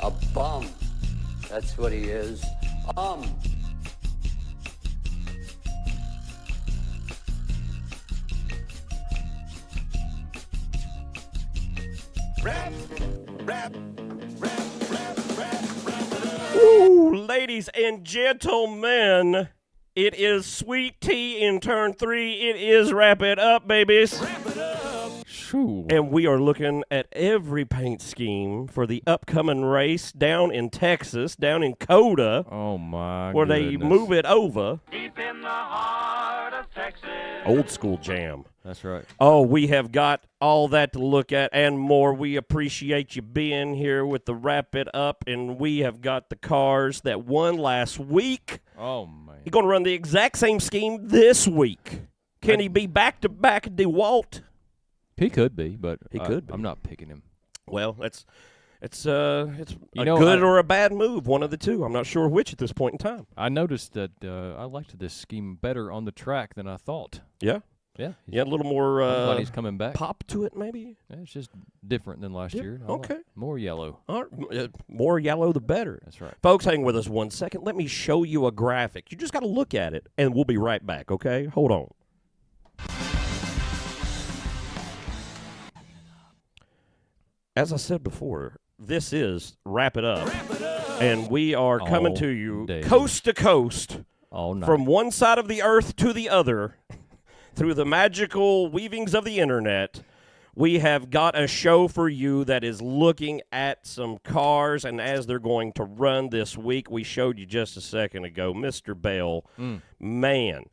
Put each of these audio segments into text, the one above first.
A bum. That's what he is. Rap, rap, rap, rap, rap, rap. Ooh, ladies and gentlemen, it is Sweet Tea in turn 3. It is Wrap It Up, babies. Wrap it up. Shoo. And we are looking at every paint scheme for the upcoming race down in Texas, down in COTA, Oh, my where goodness. they move it over. Deep in the heart of Texas. Old school jam. That's right. Oh, we have got all that to look at and more. We appreciate you being here with the Wrap It Up, and we have got the cars that won last week. Oh, man. He's going to run the exact same scheme this week. Can he be back-to-back DeWalt? He could be, but He could be. I'm not picking him. Well, it's a know, good or a bad move, one of the two. I'm not sure which at this point in time. I noticed that I liked this scheme better on the track than I thought. Yeah? Yeah. Yeah, a little more I'm glad he's coming back. pop to it, maybe? Yeah, it's just different than last year. I like okay. more yellow. All right, more yellow, the better. That's right. Folks, hang with us 1 second. Let me show you a graphic. You just got to look at it, and we'll be right back, okay? Hold on. As I said before, this is Wrap It Up, and we are coming to you day. coast to coast All night. from one side of the earth to the other through the magical weavings of the internet. We have got a show for you that is looking at some cars, and as they're going to run this week, we showed you just a second ago, Mr. Bell, man,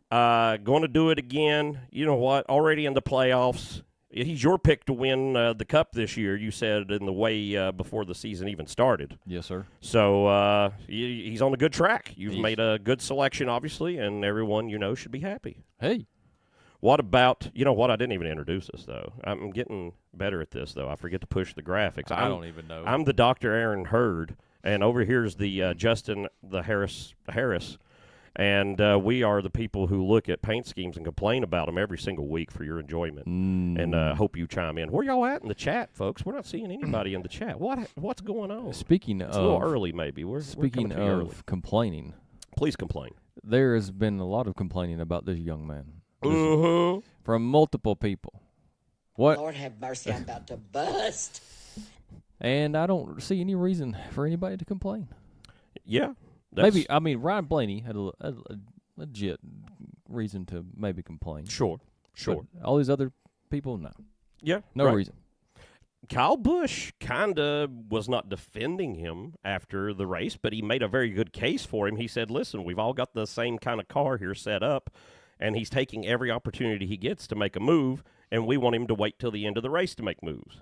going to do it again. You know what? Already in the playoffs. He's your pick to win the Cup this year, you said in the way before the season even started. Yes, sir. So he's on a good track. You've made a good selection, obviously, and everyone you know should be happy. Hey. What about, you know what, I didn't even introduce us, though. I'm getting better at this, though. I forget to push the graphics. I don't even know. I'm the Dr. Aaron Hurd, and over here's the Justin the Harris. And we are the people who look at paint schemes and complain about them every single week for your enjoyment. And hope you chime in. Where y'all at in the chat, folks? We're not seeing anybody in the chat. What's going on? Speaking It's of, a little early, maybe. We're speaking coming to you early. of complaining, Please complain. there has been a lot of complaining about this young man. Mm-hmm. From multiple people. What? Lord have mercy, I'm about to bust. And I don't see any reason for anybody to complain. Yeah. Maybe, I mean, Ryan Blaney had a legit reason to maybe complain. Sure. But all these other people, no. Yeah. No right. reason. Kyle Busch kind of was not defending him after the race, but he made a very good case for him. He said, listen, we've all got the same kind of car here set up, and he's taking every opportunity he gets to make a move, and we want him to wait till the end of the race to make moves.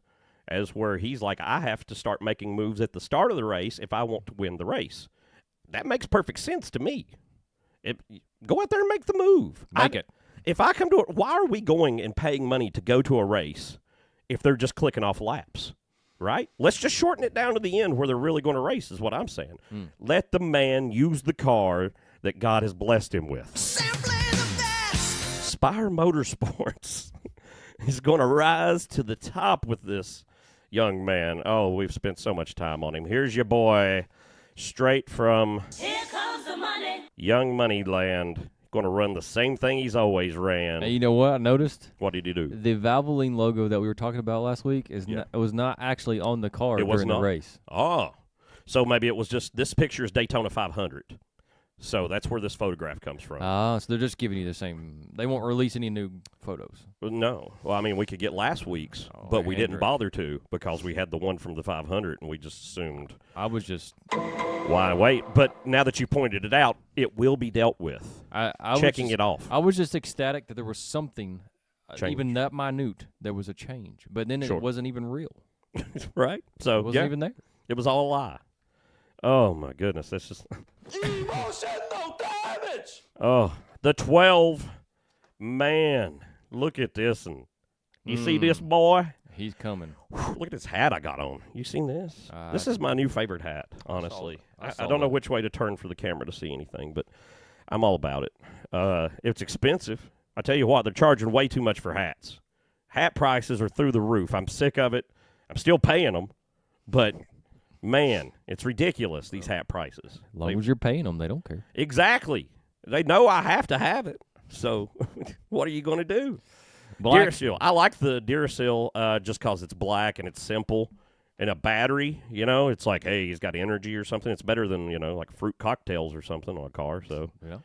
As where he's like, I have to start making moves at the start of the race if I want to win the race. That makes perfect sense to me. Go out there and make the move. Make it. If I come to it, why are we going and paying money to go to a race if they're just clicking off laps, right? Let's just shorten it down to the end where they're really going to race is what I'm saying. Let the man use the car that God has blessed him with. Simply the best. Spire Motorsports is going to rise to the top with this young man. Oh, we've spent so much time on him. Here's your boy, straight from Here comes the money. Young Money Land. Going to run the same thing he's always ran. And you know what I noticed? What did he do? The Valvoline logo that we were talking about last week was not actually on the car during the race. Oh, so maybe it was just this picture is Daytona 500. So that's where this photograph comes from. Ah, so they're just giving you the same. They won't release any new photos. No. Well, I mean, we could get last week's, but we didn't bother to because we had the one from the 500, and we just assumed. I was just. Why wait? But now that you pointed it out, it will be dealt with. Checking it off. I was just ecstatic that there was something, Change. even that minute, there was a change. But then Sure. it wasn't even real. Right? So It wasn't even there. It was all a lie. Oh, my goodness. That's just. Emotional damage. Oh, the 12. Man, look at this. And you see this boy? He's coming. Look at this hat I got on. You seen this? This is my new favorite hat, honestly. I I saw don't know that. which way to turn for the camera to see anything, but I'm all about it. It's expensive. I tell you what, they're charging way too much for hats. Hat prices are through the roof. I'm sick of it. I'm still paying them, but Man, it's ridiculous, these hat prices. As long as you're paying them, they don't care. Exactly. They know I have to have it. So what are you going to do? Black. Duracell. I like the Duracell just because it's black and it's simple. And a battery, it's like, hey, he's got energy or something. It's better than, like fruit cocktails or something on a car. So Yeah.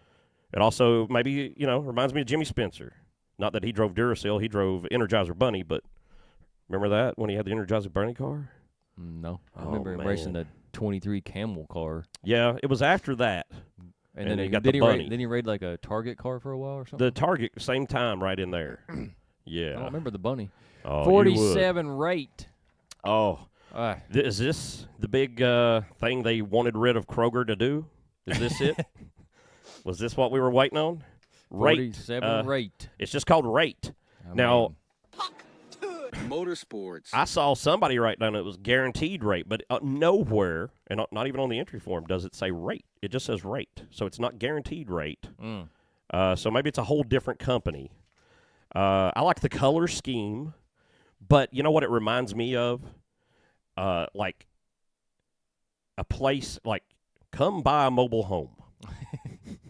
it also maybe, reminds me of Jimmy Spencer. Not that he drove Duracell. He drove Energizer Bunny, but remember that when he had the Energizer Bunny car? No. I Oh, remember him man. racing a 23 Camel car. Yeah, it was after that. And And then you got the bunny. Then he rode like a Target car for a while or something? The Target, same time right in there. Yeah. I don't remember the bunny. Oh, you would. 47 rate. Oh. Is this the big thing they wanted rid of Kroger to do? Is this it? Was this what we were waiting on? Rate. 47 rate. It's just called rate. I Now, mean, Motorsports. I saw somebody write down it was guaranteed rate, but nowhere, and not even on the entry form, does it say rate. It just says rate. So it's not guaranteed rate. So maybe it's a whole different company. I like the color scheme, but you know what it reminds me of? Like a place, like come buy a mobile home.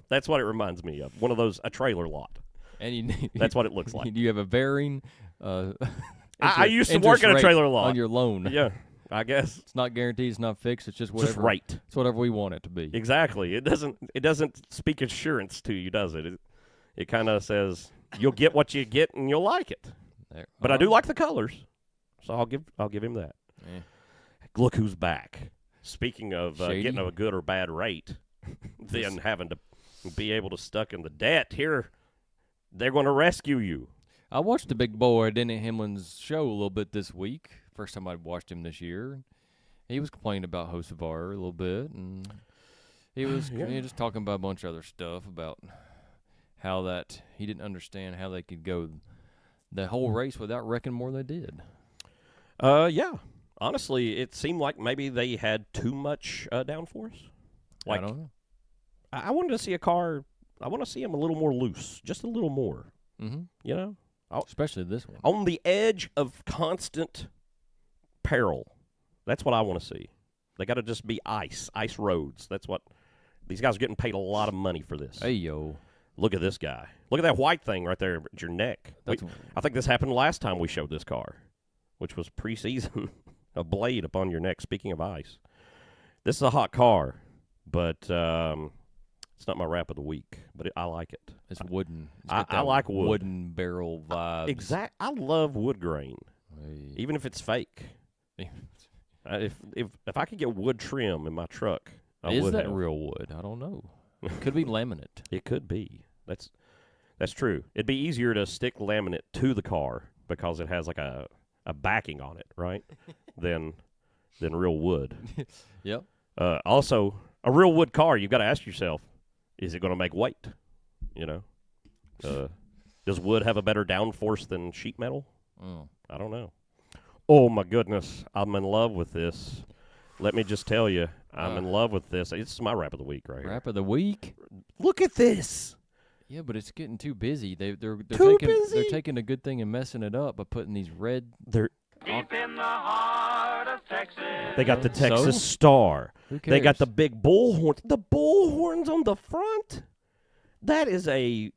That's what it reminds me of. One of those, a trailer lot. and That's what it looks like. You have a varying. I used to work interest in a rate trailer lot. on your loan. Yeah, I guess. It's not guaranteed. It's not fixed. It's just whatever. Just rate. It's whatever we want it to be. Exactly. It doesn't speak assurance to you, does it? It kind of says you'll get what you get and you'll like it. There. But I do like the colors, so I'll give him that. Yeah. Look who's back. Speaking of Shady. getting a good or bad rate, then having to be able to stuck in the debt here, they're going to rescue you. I watched the big boy Denny Hamlin's show a little bit this week. First time I'd watched him this year. He was complaining about Hocevar a little bit, and he was just talking about a bunch of other stuff about how that he didn't understand how they could go the whole race without wrecking more than they did. Yeah. Honestly, it seemed like maybe they had too much downforce. I don't know. I wanted to see a car. I want to see him a little more loose, just a little more. Mm-hmm. Especially this one. On the edge of constant peril. That's what I want to see. They got to just be ice roads. That's what these guys are getting paid a lot of money for this. Hey, yo. Look at this guy. Look at that white thing right there at your neck. I think this happened last time we showed this car, which was preseason. A blade upon your neck. Speaking of ice, this is a hot car, but it's not my wrap of the week. But I like it. It's wooden. I like wood. Wooden barrel vibes. I love wood grain, Hey. even if it's fake. If I could get wood trim in my truck, I Is would that have. real wood? I don't know. It could be laminate. It could be. That's true. It'd be easier to stick laminate to the car because it has like a backing on it, right? than real wood. Yep. Also, a real wood car, you've got to ask yourself, is it going to make weight? Does wood have a better downforce than sheet metal? I don't know. Oh, my goodness. I'm in love with this. Let me just tell you, I'm in love with this. It's my wrap of the week right here. Wrap of the week? Look at this. Yeah, but it's getting too busy. They're Too taking, busy? They're taking a good thing and messing it up by putting these red. Deep in the heart of Texas. They got the Texas So? Star. Who They got cares? the big bullhorns. The bullhorns on the front. That is a,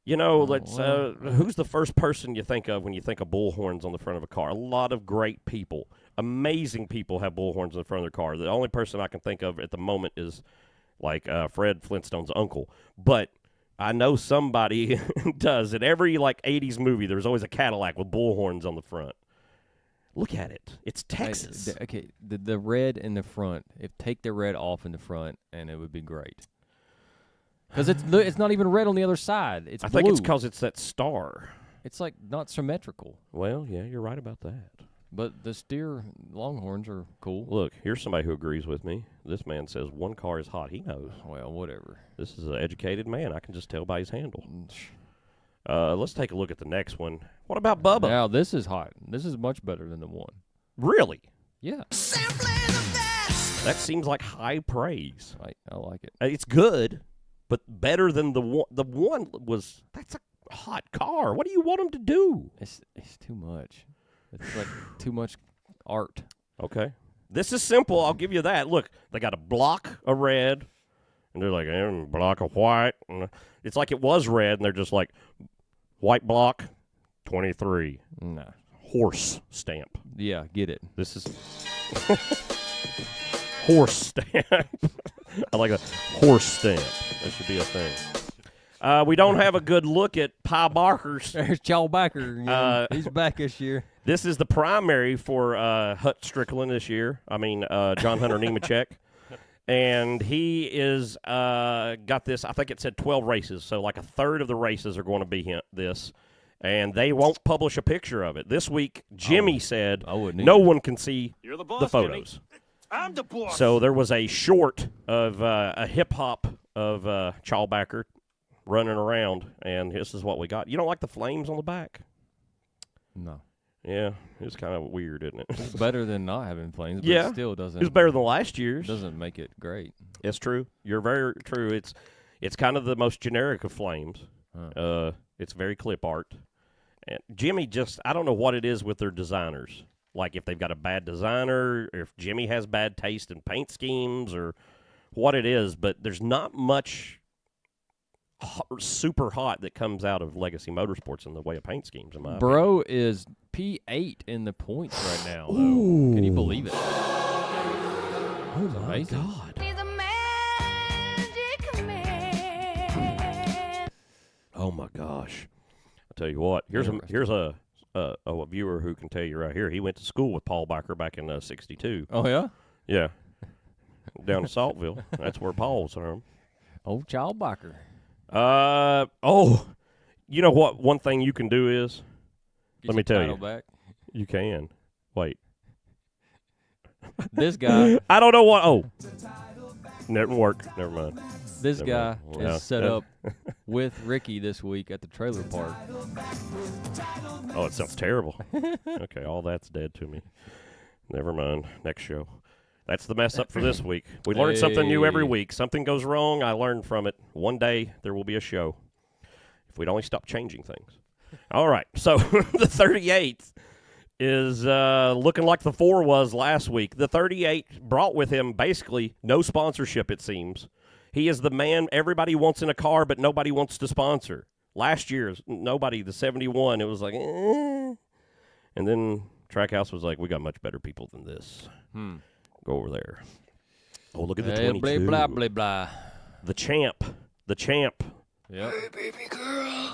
who's the first person you think of when you think of bullhorns on the front of a car? A lot of great people, amazing people have bullhorns in the front of their car. The only person I can think of at the moment is like Fred Flintstone's uncle. But I know somebody does. In every 80s movie, there's always a Cadillac with bullhorns on the front. Look at it. It's Texas. Okay, the red in the front. Take the red off in the front, and it would be great. Because it's not even red on the other side. It's I blue. think it's because it's that star. It's like not symmetrical. Well, yeah, you're right about that. But the steer Longhorns are cool. Look, here's somebody who agrees with me. This man says one car is hot. He knows. Well, whatever. This is an educated man. I can just tell by his handle. Let's take a look at the next one. What about Bubba? Now this is hot. This is much better than the one. Really? Yeah, Simply the best. That seems like high praise. I like it. It's good, but better than the one. The one was, that's a hot car. What do you want him to do? It's too much. It's like too much art. Okay. This is simple. I'll give you that. Look, they got a block of red, and they're like, block of white. And it's like it was red, and they're just like, white block, 23. Nah. Horse stamp. Yeah, get it. This is horse stamp. I like a horse stamp. That should be a thing. We don't have a good look at Pie Barker's. There's Charles Backer. He's back this year. This is the primary for Hut Strickland this year. I mean, John Hunter Nemechek. And he is got this, I think it said 12 races, so like a third of the races are going to be this. And they won't publish a picture of it. This week, Jimmy said no one can see the photos. I'm the boss. So there was a short of a hip-hop of Chalbacker running around, and this is what we got. You don't like the flames on the back? No. Yeah, it's kind of weird, isn't it? It's better than not having flames, but Yeah. it still doesn't. It's better than last year's. Doesn't make it great. It's true. You're very true. It's kind of the most generic of flames. It's very clip art. And Jimmy I don't know what it is with their designers. Like if they've got a bad designer, or if Jimmy has bad taste in paint schemes, or what it is, but there's not much super hot that comes out of Legacy Motorsports in the way of paint schemes, in my opinion. Bro is P8 in the points right now, though. Can you believe it? Oh, my amazing. God. He's a magic man. Oh, my gosh. I'll tell you what. Here's a viewer who can tell you right here. He went to school with Paul Backer back in 62. Oh, yeah? Yeah. Down in Saltville. That's where Paul was from. Old Charles Backer. You know what one thing you can do is? Get Let me your tell title you. Back. You can. Wait. This guy. I don't know what. Oh. Didn't work. Never mind. This Never guy mind. Yeah. is set up with Ricky this week at the trailer park. Oh, it sounds terrible. Okay, all that's dead to me. Never mind. Next show. That's the mess up for this week. We learn something new every week. Something goes wrong, I learn from it. One day there will be a show. If we'd only stop changing things. All right, so the 38 is looking like the 4 was last week. The 38 brought with him basically no sponsorship, it seems. He is the man everybody wants in a car, but nobody wants to sponsor. Last year's nobody, the 71, it was like, eh. And then Trackhouse was like, we got much better people than this. Go over there. Oh, look at the 22. Blah, blah, blah, blah. The champ. The champ. Yep.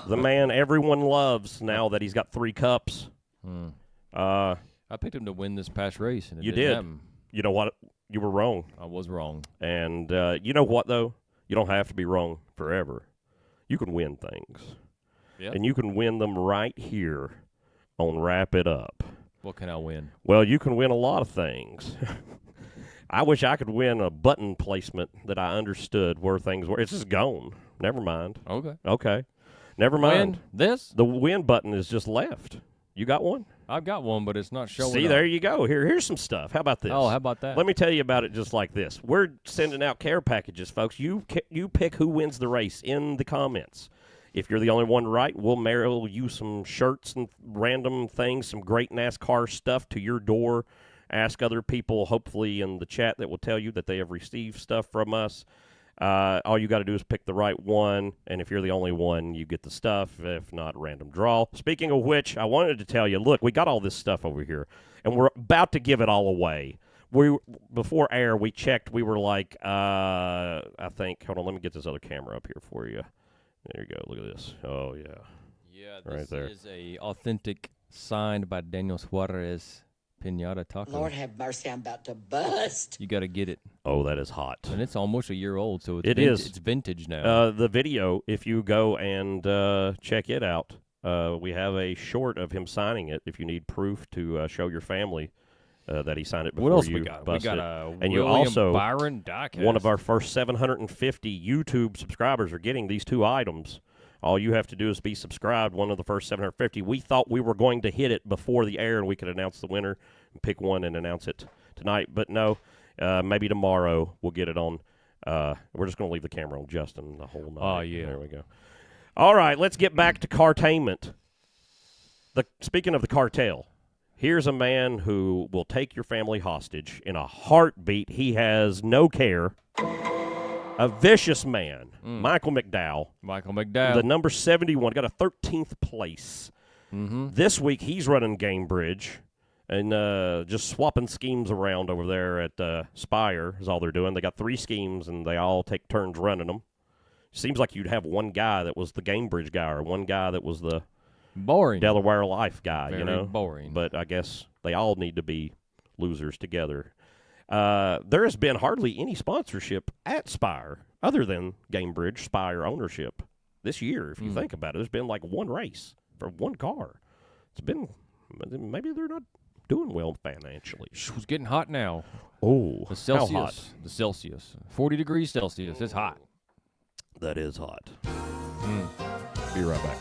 The man everyone loves now that he's got 3 cups. I picked him to win this past race, and it You didn't did. happen. You know what? You were wrong. I was wrong. And you know what, though? You don't have to be wrong forever. You can win things. Yep. And you can win them right here on Wrap It Up. What can I win? Well, you can win a lot of things. I wish I could win a button placement that I understood where things were. It's just gone. Never mind. Okay. Never mind. Win this? The win button is just left. You got one? I've got one, but it's not showing See, up. there you go. Here's some stuff. How about this? Oh, how about that? Let me tell you about it just like this. We're sending out care packages, folks. You pick who wins the race in the comments. If you're the only one right, we'll mail you some shirts and random things, some great NASCAR stuff to your door. Ask other people, hopefully in the chat, that will tell you that they have received stuff from us. All you got to do is pick the right one, and if you're the only one, you get the stuff. If not, random draw. Speaking of which, I wanted to tell you, look, we got all this stuff over here, and we're about to give it all away. Before air, we checked. We were like, I think, hold on, let me get this other camera up here for you. There you go. Look at this. Oh, yeah. Yeah, Right this there. is a authentic signed by Daniel Suarez Pinata Taco. Lord have mercy, I'm about to bust. You got to get it. Oh, that is hot. And it's almost a year old, so It is. It's vintage now. The video, if you go and check it out, we have a short of him signing it if you need proof to show your family that he signed it before what else you we got? bust We got it. a And you William also, Byron diecast. one of our first 750 YouTube subscribers are getting these 2 items. All you have to do is be subscribed, one of the first 750. We thought we were going to hit it before the air and we could announce the winner and pick one and announce it tonight. But no, maybe tomorrow we'll get it on. We're just going to leave the camera on Justin the whole night. Oh, yeah. There we go. All right, let's get back to cartainment. Speaking of the cartel, Here's a man who will take your family hostage in a heartbeat. He has no care. A vicious man, Michael McDowell. Michael McDowell. The number 71, got a 13th place. This week, he's running Gamebridge and just swapping schemes around over there at Spire is all they're doing. They got 3 schemes, and they all take turns running them. Seems like you'd have one guy that was the Gamebridge guy or one guy that was the boring Delaware Life guy, Very you know? boring. But I guess they all need to be losers together. There has been hardly any sponsorship at Spire other than Gamebridge Spire ownership this year, if you think about it. There's been like one race for one car. It's been, maybe they're not doing well financially. It's getting hot now. Oh, The Celsius. how hot? The Celsius. 40 degrees Celsius. It's hot. That is hot. Be right back.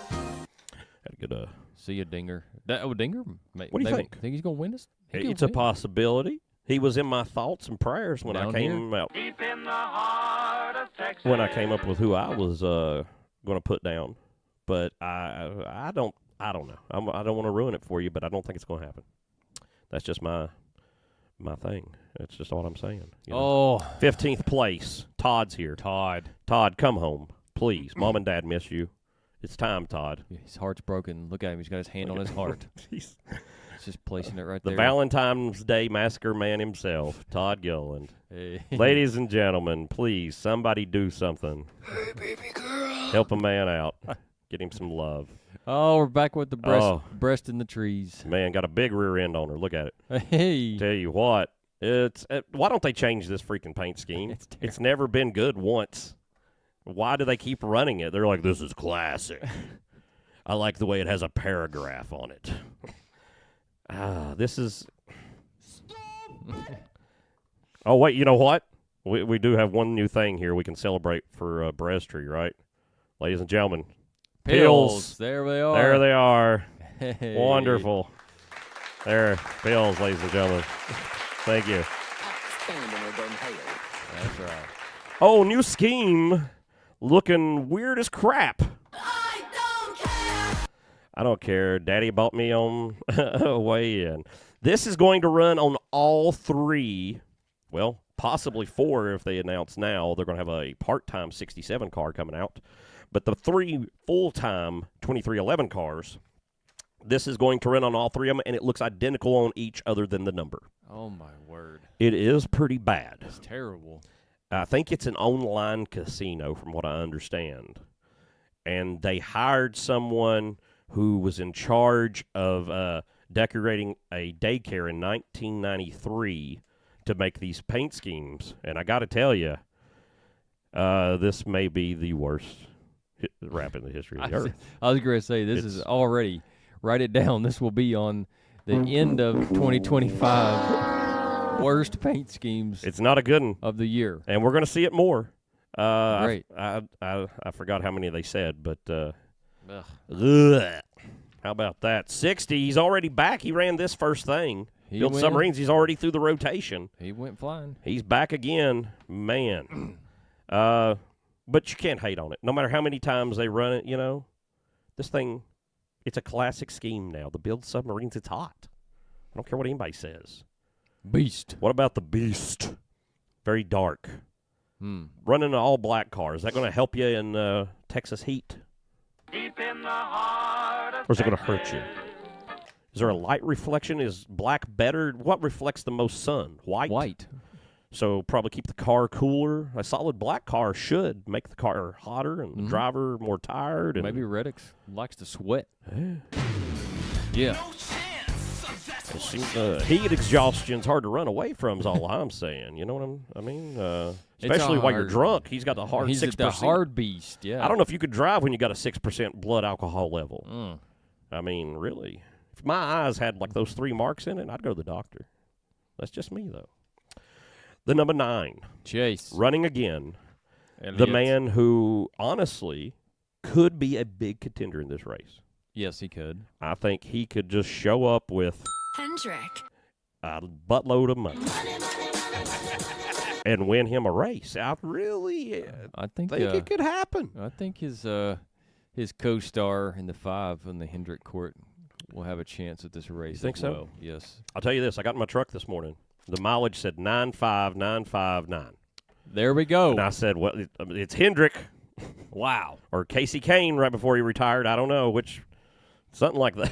Had to get See you, Dinger. Dinger? What do you think? Think he's going to win this? He could it's a win. possibility. He was in my thoughts and prayers when Down I came out. Deep in the heart of Texas. When I came up with who I was going to put down, but I don't know. I don't want to ruin it for you, but I don't think it's going to happen. That's just my thing. That's just all I'm saying. You know? 15th place. Todd's here. Todd, come home, please. Mom and Dad miss you. It's time, Todd. his heart's broken. Look at him. He's got his hand on his heart. He's He's just placing it right the there. Valentine's Day Massacre man himself, Todd Gilland. Hey. Ladies and gentlemen, please, somebody do something. Hey, baby girl. Help a man out. Get him some love. Oh, we're back with the breast in the trees. Man, got a big rear end on her. Look at it. Hey. Tell you what, why don't they change this freaking paint scheme? It's never been good once. Why do they keep running it? They're like, this is classic. I like the way it has a paragraph on it. This is... Oh, wait, you know what? We do have one new thing here we can celebrate for Brestry, right? Ladies and gentlemen. Pills. There they are. There they are. Hey. Wonderful. There, Pills, ladies and gentlemen. Thank you. Outstanding or hail. That's right. Oh, new scheme. Looking weird as crap. I don't care. Daddy bought me on way in. This is going to run on all 3, well, possibly 4 if they announce now. They're going to have a part-time 67 car coming out. But the 3 full-time 2311 cars, this is going to run on all 3 of them, and it looks identical on each other than the number. Oh, my word. It is pretty bad. It's terrible. I think it's an online casino from what I understand. And they hired someone who was in charge of decorating a daycare in 1993 to make these paint schemes. And I got to tell you, this may be the worst rap in the history of the earth. I was going to say, this is already, write it down, this will be on the end of 2025 worst paint schemes It's not a good one. of the year. And we're going to see it more. Great. I forgot how many they said, but Ugh. ugh. How about that? 60, he's already back. He ran this first thing. He Built went- submarines, he's already through the rotation. He went flying. He's back again. Man. But you can't hate on it. No matter how many times they run it, you know. This thing, it's a classic scheme now. The build submarines, it's hot. I don't care what anybody says. Beast. What about the Beast? Very dark. Running an all-black car. Is that going to help you in Texas heat? Deep in the heart of Or is it going to Texas. hurt you? Is there a light reflection? Is black better? What reflects the most sun? White? So probably keep the car cooler. A solid black car should make the car hotter and the driver more tired. And Maybe Reddick likes to sweat. Yeah. it seems, heat exhaustion's hard to run away from is all I'm saying. You know what I mean? Especially while you're hard. drunk. He's got the hard He's 6%. the hard beast, yeah. I don't know if you could drive when you got a 6% blood alcohol level. I mean, really. If my eyes had like those 3 marks in it, I'd go to the doctor. That's just me, though. The number 9, Chase. running again. The Elliott. man who, honestly, could be a big contender in this race. Yes, he could. I think he could just show up with Hendrick. a buttload of money and win him a race. I really I think think it could happen. I think his co-star in the 5 on the Hendrick court will have a chance at this race. think as so? well. Yes. I'll tell you this. I got in my truck this morning. The mileage said 95959. There we go. And I said, well, it's Hendrick. Wow. Or Casey Kane right before he retired. I don't know which, something like that.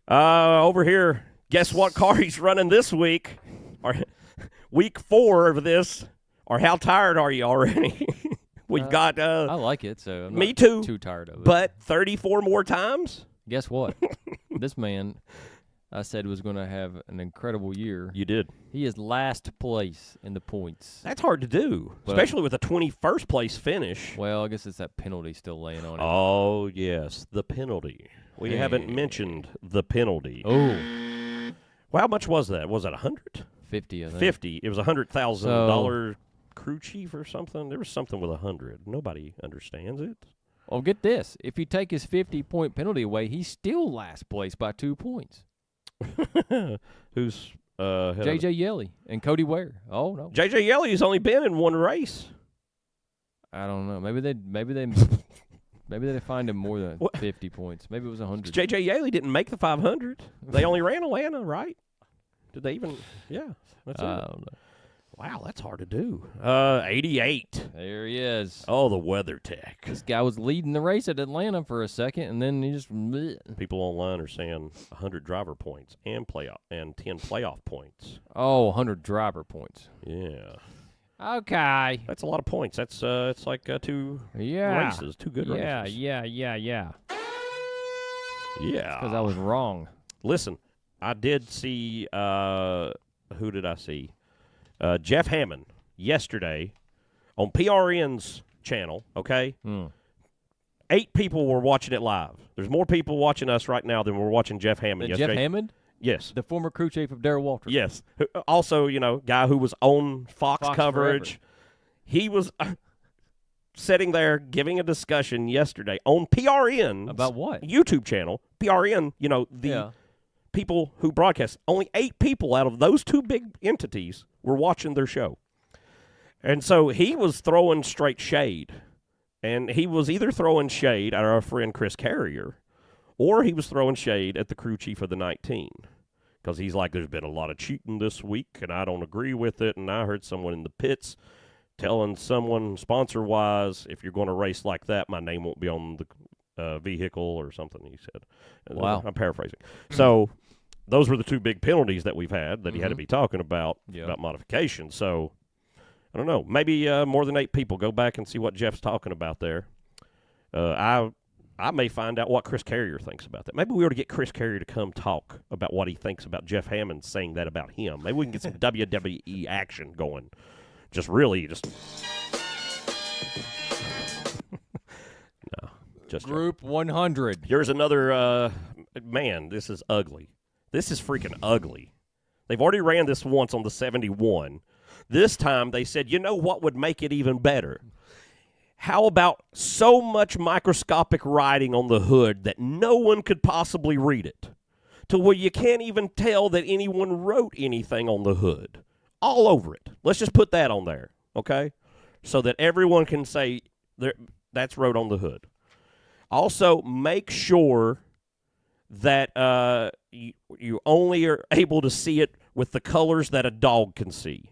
Over here, guess what car he's running this week? Or week 4 of this. Or how tired are you already? We've got. I like it, so I'm me not too. too tired of it. But 34 more times. Guess what? This man, I said, was going to have an incredible year. You did. He is last place in the points. That's hard to do, But- especially with a 21st place finish. Well, I guess it's that penalty still laying on him. Oh yes, the penalty. We haven't mentioned the penalty. Oh, Well, how much was that? Was it 100? 50, I think. 50. It was $100,000 crew chief or something. There was something with 100. Nobody understands it. Oh, get this. If you take his 50-point penalty away, he's still last place by 2 points. Who's head J.J. Yelly and Cody Ware. Oh, no. J.J. Yelly's only been in one race. I don't know. Maybe they find him more than What? 50 points. Maybe it was 100. J.J. Yelly didn't make the 500. They only ran Atlanta, right? Did they even? Yeah. That's I it. don't know. Wow, that's hard to do. 88. There he is. Oh, the weather tech. This guy was leading the race at Atlanta for a second, and then he just... bleh. People online are saying 100 driver points and 10 playoff points. Oh, 100 driver points. Yeah, Okay. that's a lot of points. That's it's like 2 Yeah. races, 2 good Yeah, races. yeah. Yeah. Because I was wrong. Listen, I did see. Who did I see? Jeff Hammond yesterday on PRN's channel. Okay, 8 people were watching it live. There's more people watching us right now than were watching Jeff Hammond yesterday. Jeff Hammond, Yes. the former crew chief of Darrell Walters. Yes. Also, guy who was on Fox coverage. forever. He was sitting there giving a discussion yesterday on PRN. About what? YouTube channel. PRN, the people who broadcast. Only 8 people out of those 2 big entities were watching their show. And so he was throwing straight shade. And he was either throwing shade at our friend Chris Carrier, or he was throwing shade at the crew chief of the 19. Because he's like, there's been a lot of cheating this week, and I don't agree with it. And I heard someone in the pits telling someone, sponsor-wise, if you're going to race like that, my name won't be on the vehicle or something, he said. Wow. I'm paraphrasing. So those were the 2 big penalties that we've had that he had to be talking about modification. So I don't know. Maybe more than 8 people. Go back and see what Jeff's talking about there. I may find out what Chris Carrier thinks about that. Maybe we ought to get Chris Carrier to come talk about what he thinks about Jeff Hammond saying that about him. Maybe we can get some WWE action going. Just no, just Group 100. Here's another, man, this is ugly. This is freaking ugly. They've already ran this once on the 71. This time they said, you know what would make it even better? How about so much microscopic writing on the hood that no one could possibly read it, to where you can't even tell that anyone wrote anything on the hood? All over it. Let's just put that on there, okay? So that everyone can say that's wrote on the hood. Also, make sure that you only are able to see it with the colors that a dog can see.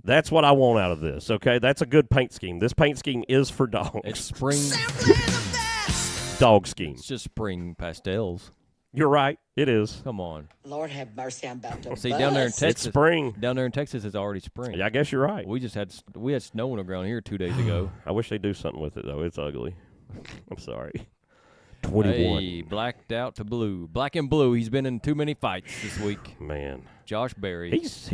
That's what I want out of this, okay? That's a good paint scheme. This paint scheme is for dogs. It's spring. Dog scheme. It's just spring pastels. You're right. It is. Come on. Lord have mercy, I'm about to See, down there in It's Texas. spring. Down there in Texas, it's already spring. Yeah, I guess you're right. We had snow on the ground here 2 days ago. I wish they'd do something with it, though. It's ugly. I'm sorry. 21. Hey, blacked out to blue. Black and blue. He's been in too many fights this week. Man. Josh Berry. He's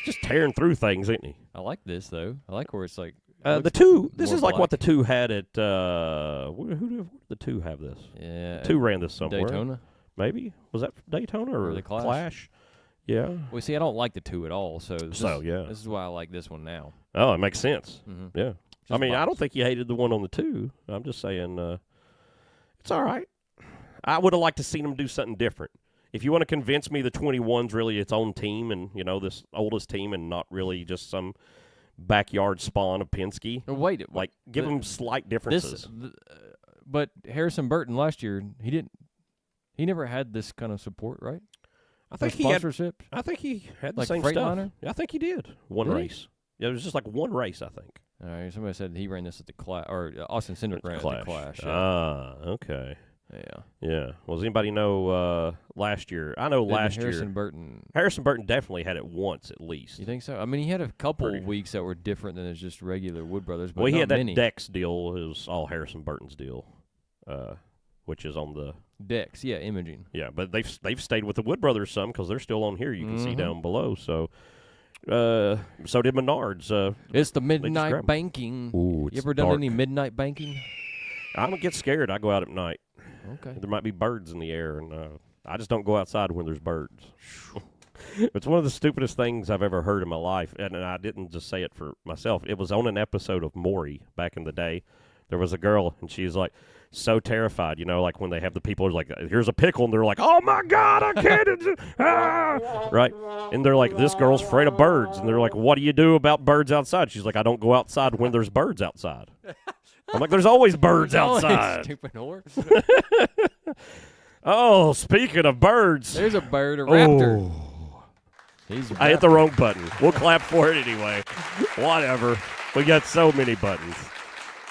just tearing through things, isn't he? I like this, though. I like where it's like. The 2, this more is like what the black. 2 had at, who did the 2 have this? Yeah. 2 ran this somewhere. Daytona. Maybe. Was that Daytona or Or the Clash? Clash? Yeah. Well, see, I don't like the 2 at all, so yeah. This is why I like this one now. Oh, it makes sense. Mhm. Yeah. I Just mean, I box. don't think you hated the one on the 2. I'm just saying it's all right. I would have liked to seen them do something different. If you want to convince me the 21's really its own team and, this oldest team and not really just some backyard spawn of Penske, Oh, wait. like give them slight differences. But Harrison Burton last year, he never had this kind of support, right? I think For he had. sponsorship. I think he had the Like same stuff. Freightliner? I think he did one Did he? race. Yeah, it was just like one race. I think. All right, somebody said he ran this at the Clash, or Austin Cindric ran at the Clash. Yeah. Ah, okay. Yeah. Yeah. Well, does anybody know last year? I know last Harrison year. Burton. Harrison Burton definitely had it once at least. You think so? I mean, he had a couple Pretty- weeks that were different than just regular Wood Brothers, but Well, he not had that many. Dex deal. It was all Harrison Burton's deal, which is on the Dex, yeah, imaging. yeah. But they've stayed with the Wood Brothers some because they're still on here. You can see Mhm. down below. So so did Menards. It's the grab 'em. midnight banking. Ooh, You it's ever done dark. any midnight banking? I don't get scared. I go out at night. Okay. There might be birds in the air, and I just don't go outside when there's birds. It's one of the stupidest things I've ever heard in my life, and I didn't just say it for myself. It was on an episode of Maury back in the day. There was a girl, and she's like so terrified, like when they have the people like, here's a pickle, and they're like, oh my God, I can't, right? And they're like, this girl's afraid of birds, and they're like, what do you do about birds outside? She's like, I don't go outside when there's birds outside. I'm like, there's always birds outside. Stupid whore. Oh, speaking of birds. There's a bird, a raptor. He's a I hit the raptor. wrong button. We'll clap for it anyway. Whatever. We got so many buttons.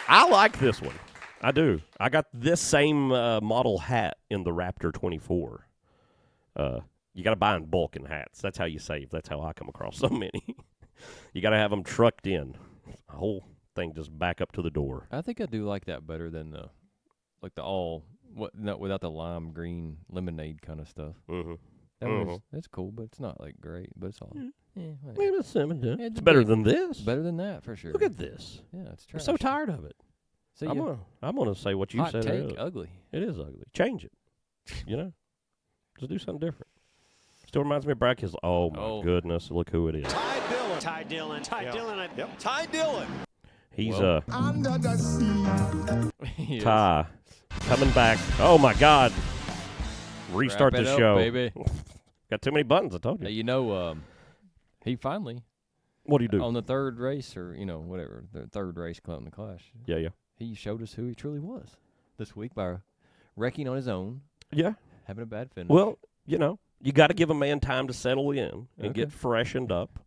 I like this one. I do. I got this same model hat in the Raptor 24. You got to buy in bulk in hats. That's how you save. That's how I come across so many. You got to have them trucked in. A whole thing just back up to the door. I think I do like that better than the without the lime green lemonade kind of stuff. Mm-hmm. That's cool, but it's not like great. But it's all It's better than this. better than that for sure. Look at this. Yeah, it's I'm trash. so tired of it. See I'm ya. gonna say what you Hot said take, earlier. ugly. It is ugly. Change it. Just do something different. Still reminds me of Brad Keselowski. Oh my goodness! Look who it is. Ty Dillon. Yep. Ty Dillon. He's Under the sea. He is. Ty coming back. Oh my God! Restart Wrap it the up, show, baby. Got too many buttons. I told you. Hey, he finally What do you do? on the third race or whatever the third race in the Clash. Yeah. He showed us who he truly was this week by wrecking on his own, Yeah. having a bad finish. Well, you got to give a man time to settle in and get freshened up.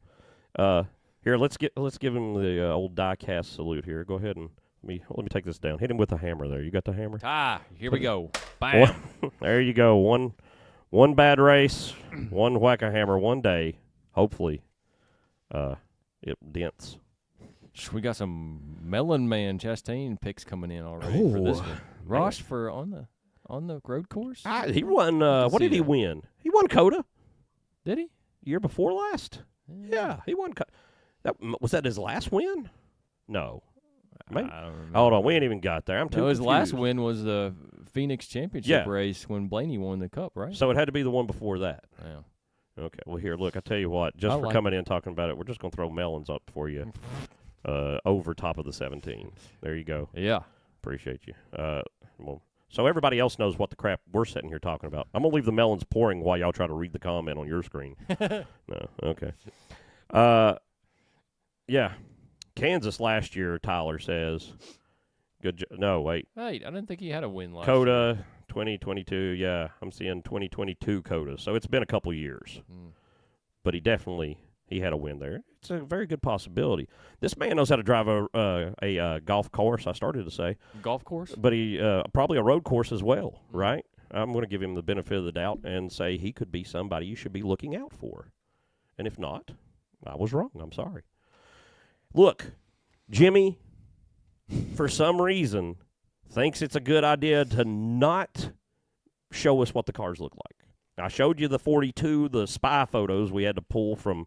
Here, let's give him the old die-cast salute here. Go ahead and let me take this down. Hit him with the hammer there. You got the hammer? Here we go. Bam. There you go. One bad race, one whack-a-hammer, one day. Hopefully, it dents. We got some Melon Man Chastain picks coming in already for this one. Ross for on the road course. He won. What did he win? He won COTA. Did he? Year before last. Yeah, he won. Was that his last win? No. Maybe. I don't remember. Hold on, we ain't even got there. I'm too No, his last confused. win was the Phoenix Championship race when Blaney won the Cup, right? So it had to be the one before that. Yeah. Okay. Well, here, look. I tell you what. Just I for like coming in talking about it, we're just gonna throw melons up for you. Over top of the 17. There you go. Yeah. Appreciate you. Well, so everybody else knows what the crap we're sitting here talking about. I'm gonna leave the melons pouring while y'all try to read the comment on your screen. No. Okay. Yeah. Kansas last year, Tyler says. Good. No, wait. Hey, I didn't think he had a win last year. COTA 2022. Yeah, I'm seeing 2022 COTA. So it's been a couple years, but he had a win there. It's a very good possibility. This man knows how to drive a golf course. I started to say Golf course? but he probably a road course as well, right? I'm going to give him the benefit of the doubt and say he could be somebody you should be looking out for. And if not, I was wrong. I'm sorry. Look, Jimmy, for some reason, thinks it's a good idea to not show us what the cars look like. I showed you the 42, the spy photos we had to pull from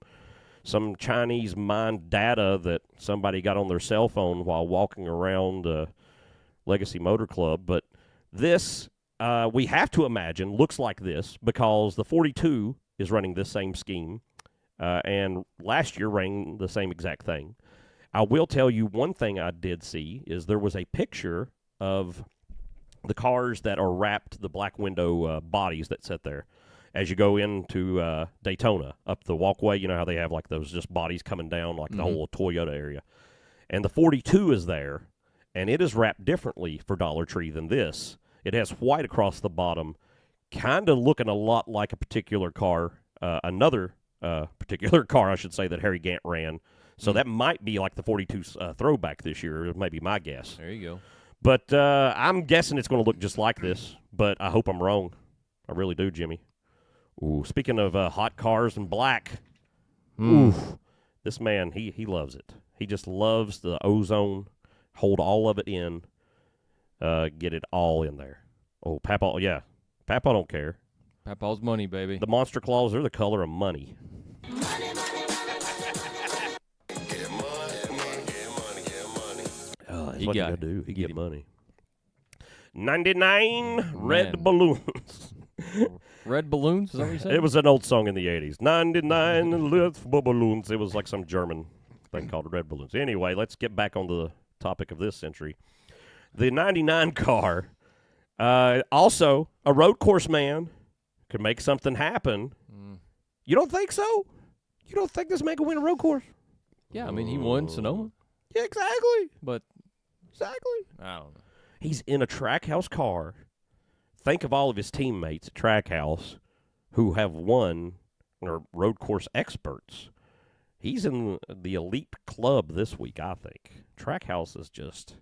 some Chinese mined data that somebody got on their cell phone while walking around Legacy Motor Club. But this, we have to imagine, looks like this because the 42 is running this same scheme, and last year ran the same exact thing. I will tell you one thing I did see is there was a picture of the cars that are wrapped, the black window bodies that sit there. As you go into Daytona, up the walkway, you know how they have like those just bodies coming down like the whole Toyota area. And the 42 is there, and it is wrapped differently for Dollar Tree than this. It has white across the bottom, kind of looking a lot like a particular car, another particular car, I should say, that Harry Gant ran. So that might be like the 42 throwback this year, maybe my guess. There you go. But I'm guessing it's going to look just like this, but I hope I'm wrong. I really do, Jimmy. Ooh, speaking of hot cars and black, ooh, this man, he loves it. He just loves the ozone, hold all of it in, get it all in there. Oh, Papa, yeah. Papa don't care. Papa's money, baby. The monster claws, they're the color of money. Oh, that's what you gotta do. He get money. 99 red balloons. Red balloons? Is that what you said? It was an old song in the 80s. 99 red balloons. It was like some German thing called red balloons. Anyway, let's get back on the topic of this century. The 99 car, also a road course man, could make something happen. You don't think so? You don't think this man could win a road course? Yeah, I mean, he won Sonoma. Yeah, exactly. But Exactly. I don't know. He's in a Trackhouse car. Think of all of his teammates at Trackhouse who have won or road course experts. He's in the elite club this week, I think. Trackhouse is just,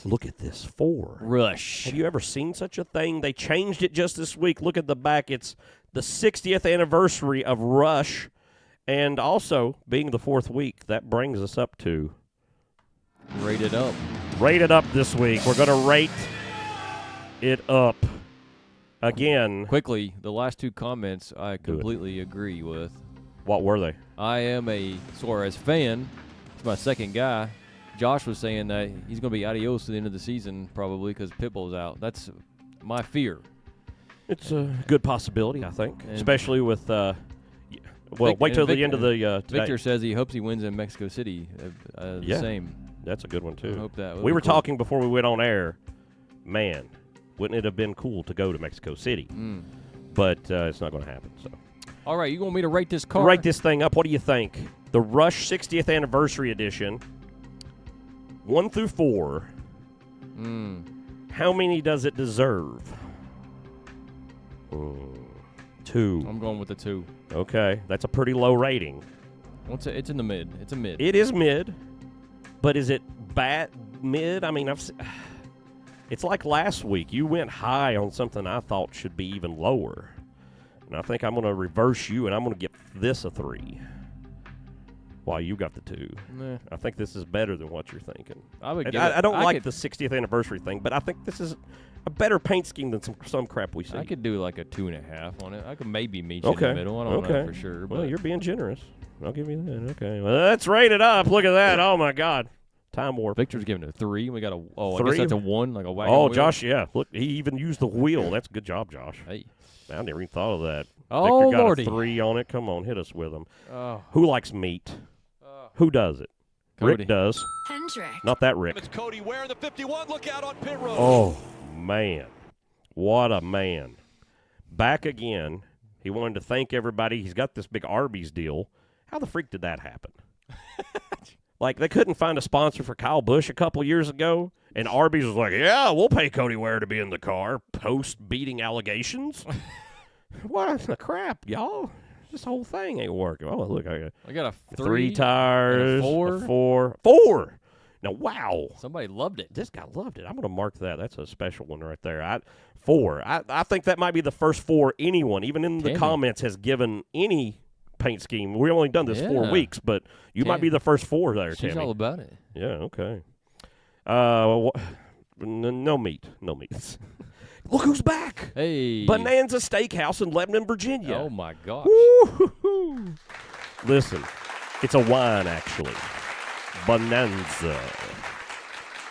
look at this 4. Rush. Have you ever seen such a thing? They changed it just this week. Look at the back. It's the 60th anniversary of Rush. And also, being the 4th week, that brings us up to... Rate it up. Rate it up this week. We're going to rate it up. Again. Quickly, the last 2 comments I completely agree with. What were they? I am a Suarez fan. He's my second guy. Josh was saying that he's going to be adios at the end of the season probably because Pitbull's out. That's my fear. It's a good possibility, I think, And especially with wait till the end of the today. Victor says he hopes he wins in Mexico City. The same. That's a good one, too. I hope that we were cool. talking before we went on air. Man, wouldn't it have been cool to go to Mexico City? But it's not going to happen. So, all right, you want me to rate this car? Rate this thing up. What do you think? The Rush 60th Anniversary Edition, 1 through 4. How many does it deserve? 2. I'm going with the 2. Okay, that's a pretty low rating. It's in the mid. It's a mid. It is mid, but is it bad mid? I mean, it's like last week. You went high on something I thought should be even lower. And I think I'm going to reverse you, and I'm going to give this a 3. While you got the 2. Nah. I think this is better than what you're thinking. I don't like the 60th anniversary thing, but I think this is a better paint scheme than some crap we see. I could do like a 2.5 on it. I could maybe meet you in the middle. I don't know for sure. Well, but you're being generous. I'll give you that. Okay. Well, let's rate it up. Look at that. Oh, my God. Time warp. Victor's giving it a 3. We got a I 3? guess that's a 1, like a wagon Oh, wheel. Josh, yeah. Look, he even used the wheel. That's a good job, Josh. Hey. I never even thought of that. Oh, Victor got Lordy. a 3 on it. Come on, hit us with them. Oh. Who likes meat? Who does it? Cody. Rick does. Hendrick. Not that Rick. It's Cody wearing the 51. Look out on pit road. Oh, man. What a man. Back again. He wanted to thank everybody. He's got this big Arby's deal. How the freak did that happen? Like, they couldn't find a sponsor for Kyle Busch a couple years ago, and Arby's was like, yeah, we'll pay Cody Ware to be in the car post-beating allegations. What the crap, y'all? This whole thing ain't working. Oh, look, I got a 3 tires, and a 4. a 4. Now, wow. Somebody loved it. This guy loved it. I'm going to mark that. That's a special one right there. 4. I think that might be the first 4 anyone, even in the comments, has given any paint scheme. We've only done this 4 weeks, but you might be the first 4 there, She's Tammy. all about it. Yeah, okay. No meat. No meat. Look who's back. Hey. Bonanza Steakhouse in Lebanon, Virginia. Oh, my gosh. Woo-hoo-hoo. Listen, it's a wine, actually. Bonanza.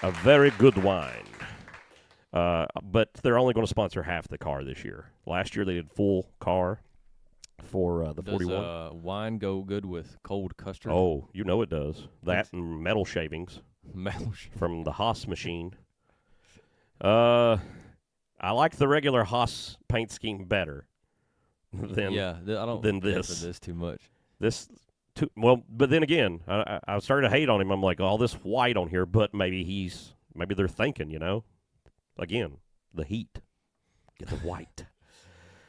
A very good wine. But they're only going to sponsor half the car this year. Last year they did full car for the 41. Does wine go good with cold custard? Oh, you know it does. That and metal shavings Metal from the Haas machine. I like the regular Haas paint scheme better than I don't than care this. for this too much. This But then again, I started to hate on him. I'm like, all this white on here, but maybe they're thinking, again, the heat, get the white.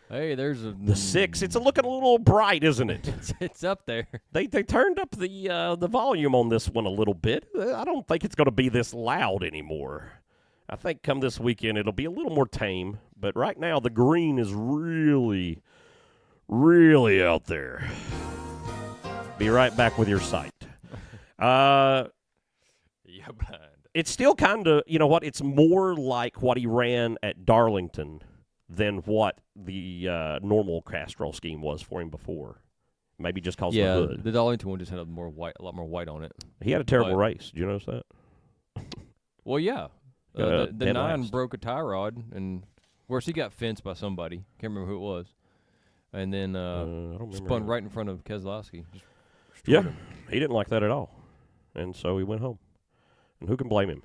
Hey, there's The 6. It's looking a little bright, isn't it? it's up there. They turned up the volume on this one a little bit. I don't think it's going to be this loud anymore. I think come this weekend it'll be a little more tame. But right now the green is really, really out there. Be right back with your sight. It's still kind of, you know what? It's more like what he ran at Darlington than what the normal Castrol scheme was for him before. Maybe just because of the hood. The Darlington one just had a lot more white on it. He had a terrible race. Did you notice that? Well, yeah. The 9 last. broke a tie rod, and of course he got fenced by somebody. Can't remember who it was. And then spun right in front of Keselowski. Yeah, he didn't like that at all. And so he went home. And who can blame him?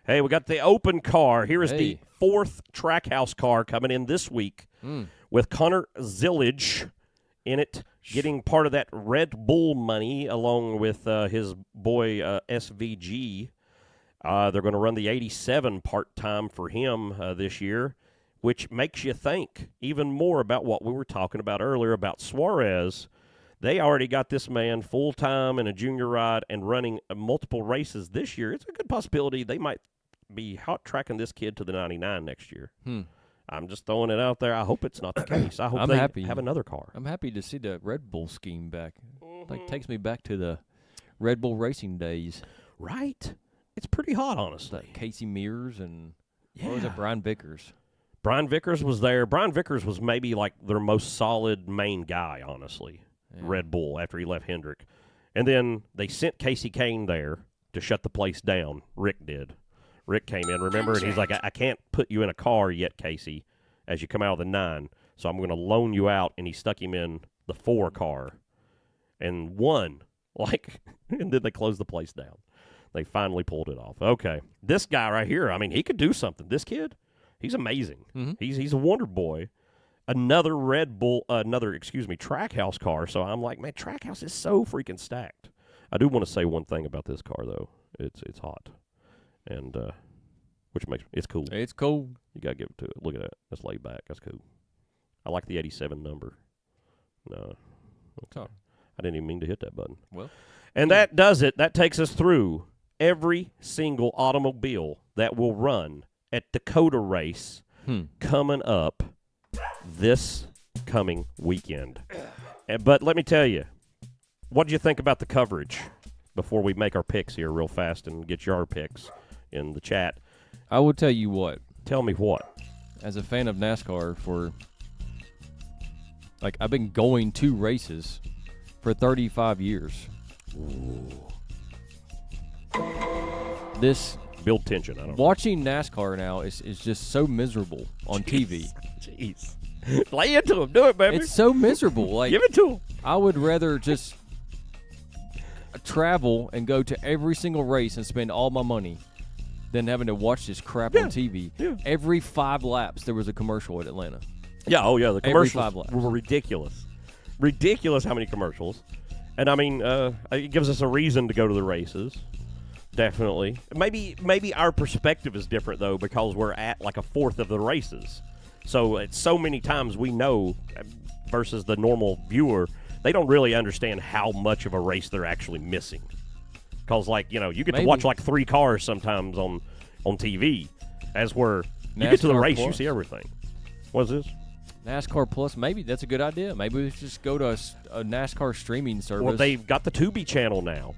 Hey, we got the open car. Here is the 4th Trackhouse car coming in this week with Connor Zillage in it, getting part of that Red Bull money along with his boy SVG. They're going to run the 87 part-time for him this year, which makes you think even more about what we were talking about earlier about Suarez. They already got this man full-time in a junior ride and running multiple races this year. It's a good possibility they might be hot tracking this kid to the 99 next year. I'm just throwing it out there. I hope it's not the case. I hope they have another car. I'm happy to see the Red Bull scheme back. Like takes me back to the Red Bull racing days. Right. It's pretty hot, honestly. Casey Mears and what was it, Brian Vickers? Brian Vickers was there. Brian Vickers was maybe like their most solid main guy, honestly. Red Bull after he left Hendrick. And then they sent Casey Kane there to shut the place down. Rick did. Rick came in, remember, and he's like, I can't put you in a car yet, Casey, as you come out of the 9, so I'm going to loan you out. And he stuck him in the 4 car and won. And then they closed the place down. They finally pulled it off. Okay. This guy right here, I mean, he could do something. This kid, he's amazing. Mm-hmm. He's a wonder boy. Another Trackhouse car. So I'm like, man, Trackhouse is so freaking stacked. I do want to say one thing about this car, though. It's hot. And which makes it's cool. It's cool. You got to give it to it. Look at that. That's laid back. That's cool. I like the 87 number. No. Okay. I didn't even mean to hit that button. Well. And that does it. That takes us through every single automobile that will run at Dakota race coming up this coming weekend. But let me tell you, what did you think about the coverage before we make our picks here real fast and get your picks in the chat? I will tell you what. Tell me what. As a fan of NASCAR I've been going to races for 35 years. Ooh. This build tension. I don't watching NASCAR now is just so miserable on TV. Jeez. Lay into him. Do it, baby. It's so miserable. Give it to him. I would rather just travel and go to every single race and spend all my money than having to watch this crap on TV. Yeah. Every 5 laps, there was a commercial at Atlanta. Yeah, the commercials 5 laps. were ridiculous. Ridiculous how many commercials. And, I mean, it gives us a reason to go to the races, definitely. Maybe our perspective is different, though, because we're at like a fourth of the races. So it's so many times we know versus the normal viewer, they don't really understand how much of a race they're actually missing. Because, you get to watch 3 cars sometimes on TV, as where you get to the race, you see everything. What's this? NASCAR Plus, maybe that's a good idea. Maybe we should just go to a NASCAR streaming service. Well, they've got the Tubi channel now.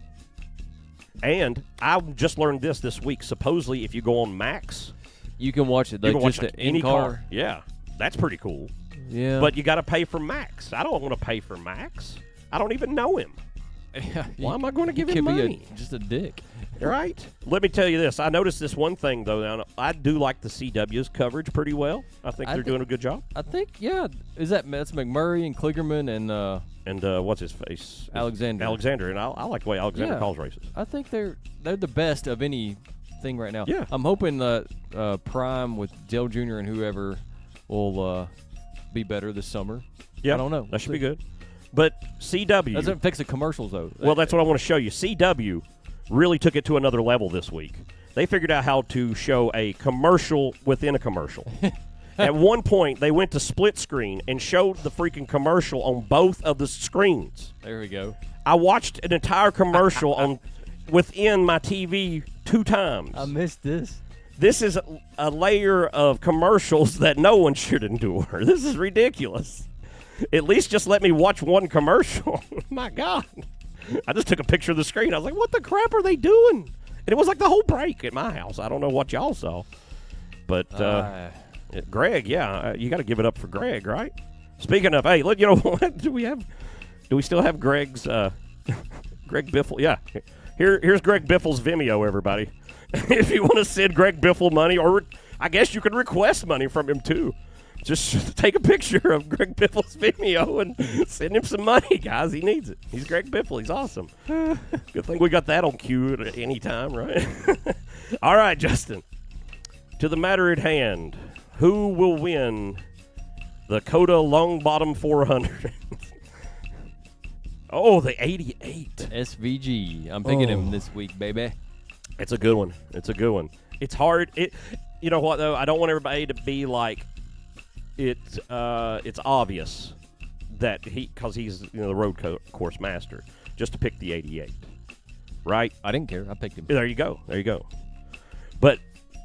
And I just learned this week. Supposedly, if you go on Max, you can watch it. You can watch any car. Yeah, that's pretty cool. Yeah. But you got to pay for Max. I don't want to pay for Max. I don't even know him. Why am I going to give him money? Just a dick. Right? Let me tell you this. I noticed this one thing, though. Now, I do like the CW's coverage pretty well. I think they're doing a good job. I think, that's McMurray and Kligerman and what's his face? Alexander. And I like the way Alexander calls races. I think they're the best of anything right now. Yeah. I'm hoping that Prime with Dale Jr. and whoever will be better this summer. Yeah, I don't know. That should be good. But CW. Doesn't fix the commercials, though. Well, that's what I want to show you. CW really took it to another level this week. They figured out how to show a commercial within a commercial. At one point, they went to split screen and showed the freaking commercial on both of the screens. There we go. I watched an entire commercial on within my TV 2 times. I missed this. This is a layer of commercials that no one should endure. This is ridiculous. At least just let me watch one commercial. My God. I just took a picture of the screen. I was like, what the crap are they doing? And it was like the whole break at my house. I don't know what y'all saw. But Greg, you got to give it up for Greg, right? Speaking of, hey, look, you know what? Do we still have Greg's Greg Biffle? Yeah. Here's Greg Biffle's Vimeo, everybody. If you want to send Greg Biffle money, or I guess you can request money from him too. Just take a picture of Greg Biffle's Vimeo and send him some money, guys. He needs it. He's Greg Biffle. He's awesome. Good thing we got that on cue at any time, right? All right, Justin. To the matter at hand, who will win the COTA Long Bottom 400? Oh, the 88. SVG. I'm picking him this week, baby. It's a good one. It's a good one. It's hard. You know what, though? I don't want everybody to be like, it's obvious that because he's the road course master, just to pick the 88, right? I didn't care. I picked him. There you go. But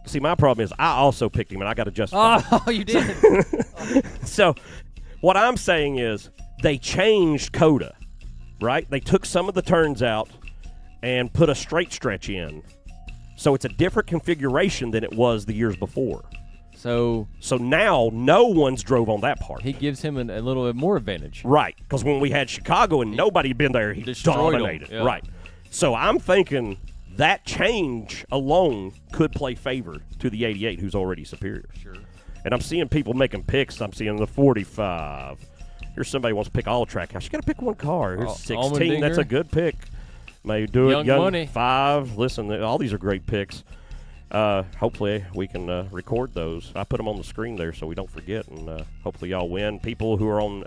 see, my problem is I also picked him, and I got to justify. Oh, you did. So what I'm saying is they changed COTA, right? They took some of the turns out and put a straight stretch in, so it's a different configuration than it was the years before. So now no one's drove on that part. He gives him a little bit more advantage. Right, because when we had Chicago and nobody had been there, he dominated. Yeah. Right. So I'm thinking that change alone could play favor to the 88, who's already superior. Sure. And I'm seeing people making picks. I'm seeing the 45. Here's somebody wants to pick all track house. You got to pick one car. Here's 16. That's a good pick. May do it. Young Money. 5. Listen, all these are great picks. Hopefully we can record those. I put them on the screen there so we don't forget, and hopefully y'all win. People who are on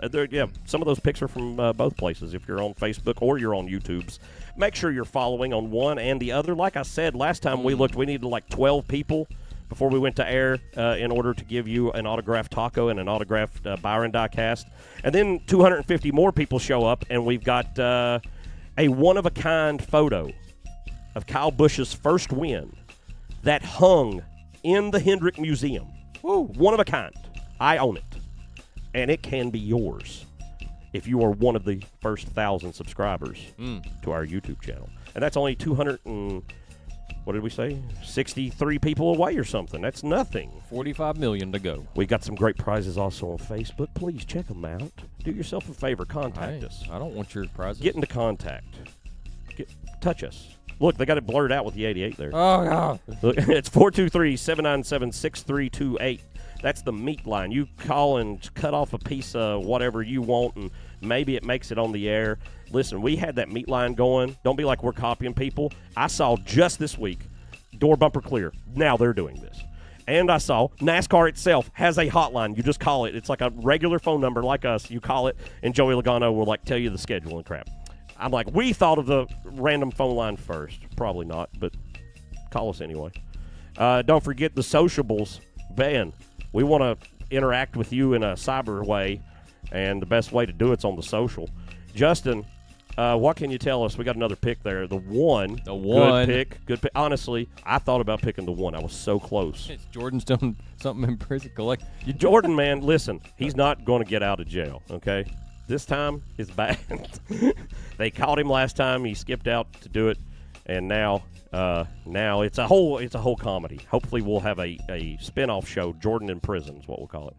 some of those picks are from both places. If you're on Facebook or you're on YouTube's, make sure you're following on one and the other. Like I said, last time we looked, we needed like 12 people before we went to air in order to give you an autographed taco and an autographed Byron diecast. And then 250 more people show up, and we've got a one-of-a-kind photo of Kyle Busch's first win that hung in the Hendrick Museum. Woo, one of a kind. I own it. And it can be yours if you are one of the first 1,000 subscribers to our YouTube channel. And that's only 200 and, what did we say? 63 people away or something. That's nothing. 45 million to go. We got some great prizes also on Facebook. Please check them out. Do yourself a favor. Contact us. I don't want your prizes. Get into contact. Touch us. Look, they got it blurred out with the 88 there. Oh, God. Look, it's 423-797-6328. That's the meat line. You call and cut off a piece of whatever you want, and maybe it makes it on the air. Listen, we had that meat line going. Don't be like we're copying people. I saw just this week, door bumper clear. Now they're doing this. And I saw NASCAR itself has a hotline. You just call it. It's like a regular phone number like us. You call it, and Joey Logano will tell you the schedule and crap. I'm like, we thought of the random phone line first. Probably not, but call us anyway. Don't forget the sociables. Ben, we want to interact with you in a cyber way, and the best way to do it's on the social. Justin, what can you tell us? We got another pick there. The one. Good pick. Honestly, I thought about picking the one. I was so close. It's Jordan's done something in prison. Jordan, man, listen, he's not going to get out of jail, okay? This time is bad. They caught him last time. He skipped out to do it, and now it's a whole comedy. Hopefully, we'll have a spin-off show. Jordan in prison is what we'll call it.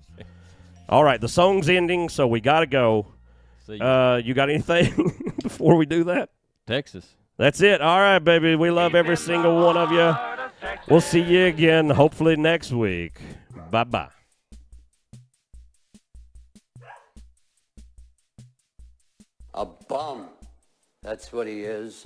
All right, the song's ending, so we got to go. You got anything before we do that? Texas. That's it. All right, baby. We love every single one of you. We'll see you again, hopefully next week. Bye-bye. A bum. That's what he is.